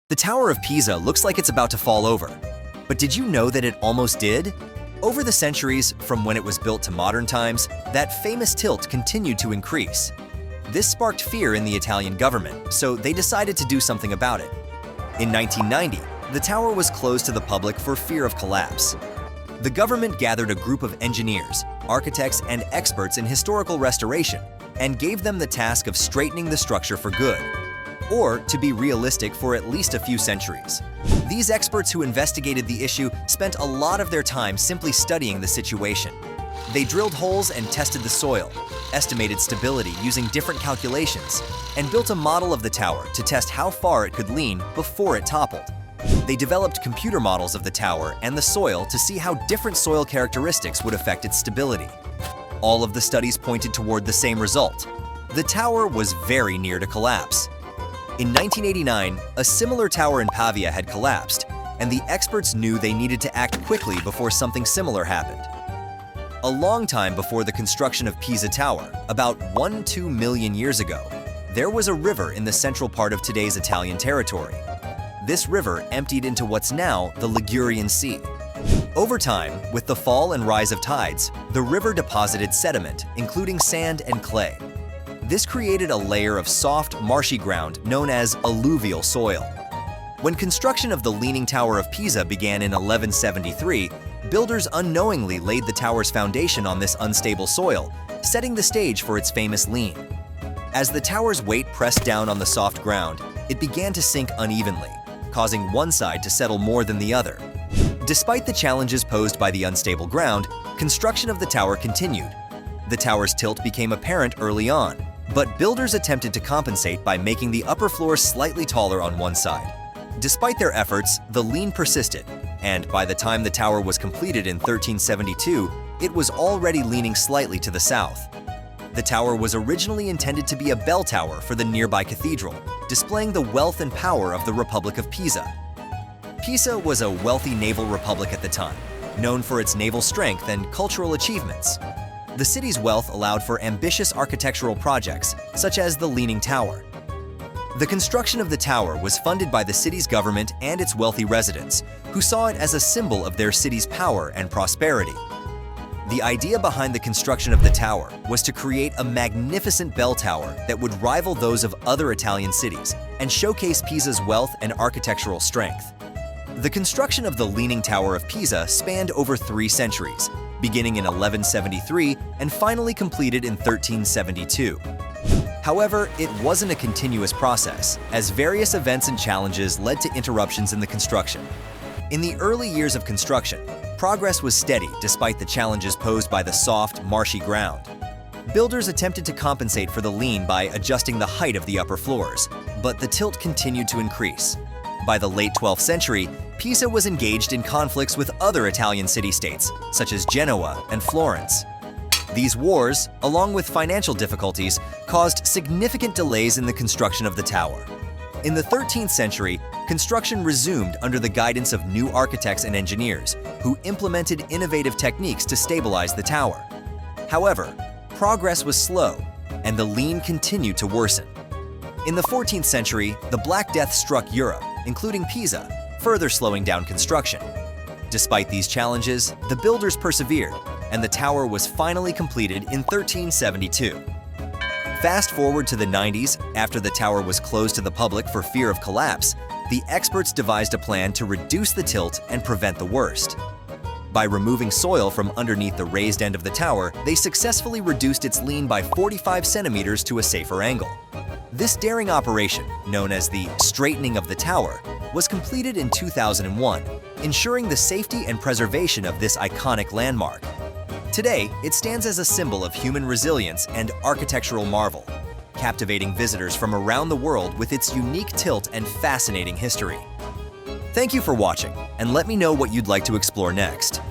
The Tower of Pisa looks like it's about to fall over. But did you know that it almost did? Over the centuries, from when it was built to modern times, that famous tilt continued to increase. This sparked fear in the Italian government, so they decided to do something about it. In 1990, the tower was closed to the public for fear of collapse. The government gathered a group of engineers, architects, and experts in historical restoration and gave them the task of straightening the structure for good, or to be realistic for at least a few centuries. These experts who investigated the issue spent a lot of their time simply studying the situation. They drilled holes and tested the soil, estimated stability using different calculations, and built a model of the tower to test how far it could lean before it toppled. They developed computer models of the tower and the soil to see how different soil characteristics would affect its stability. All of the studies pointed toward the same result. The tower was very near to collapse. In 1989, a similar tower in Pavia had collapsed, and the experts knew they needed to act quickly before something similar happened. A long time before the construction of Pisa Tower, about 1–2 million years ago, there was a river in the central part of today's Italian territory. This river emptied into what's now the Ligurian Sea. Over time, with the fall and rise of tides, the river deposited sediment, including sand and clay. This created a layer of soft, marshy ground known as alluvial soil. When construction of the Leaning Tower of Pisa began in 1173, builders unknowingly laid the tower's foundation on this unstable soil, setting the stage for its famous lean. As the tower's weight pressed down on the soft ground, it began to sink unevenly, causing one side to settle more than the other. Despite the challenges posed by the unstable ground, construction of the tower continued. The tower's tilt became apparent early on, but builders attempted to compensate by making the upper floors slightly taller on one side. Despite their efforts, the lean persisted, and by the time the tower was completed in 1372, it was already leaning slightly to the south. The tower was originally intended to be a bell tower for the nearby cathedral, displaying the wealth and power of the Republic of Pisa. Pisa was a wealthy naval republic at the time, known for its naval strength and cultural achievements. The city's wealth allowed for ambitious architectural projects, such as the Leaning Tower. The construction of the tower was funded by the city's government and its wealthy residents, who saw it as a symbol of their city's power and prosperity. The idea behind the construction of the tower was to create a magnificent bell tower that would rival those of other Italian cities and showcase Pisa's wealth and architectural strength. The construction of the Leaning Tower of Pisa spanned over 3 centuries, beginning in 1173 and finally completed in 1372. However, it wasn't a continuous process, as various events and challenges led to interruptions in the construction. In the early years of construction, progress was steady despite the challenges posed by the soft, marshy ground. Builders attempted to compensate for the lean by adjusting the height of the upper floors, but the tilt continued to increase. By the late 12th century, Pisa was engaged in conflicts with other Italian city-states, such as Genoa and Florence. These wars, along with financial difficulties, caused significant delays in the construction of the tower. In the 13th century, construction resumed under the guidance of new architects and engineers, who implemented innovative techniques to stabilize the tower. However, progress was slow, and the lean continued to worsen. In the 14th century, the Black Death struck Europe, including Pisa, further slowing down construction. Despite these challenges, the builders persevered, and the tower was finally completed in 1372. Fast forward to the 90s, after the tower was closed to the public for fear of collapse, the experts devised a plan to reduce the tilt and prevent the worst. By removing soil from underneath the raised end of the tower, they successfully reduced its lean by 45 centimeters to a safer angle. This daring operation, known as the straightening of the tower, was completed in 2001, ensuring the safety and preservation of this iconic landmark. Today, it stands as a symbol of human resilience and architectural marvel, captivating visitors from around the world with its unique tilt and fascinating history. Thank you for watching, and let me know what you'd like to explore next.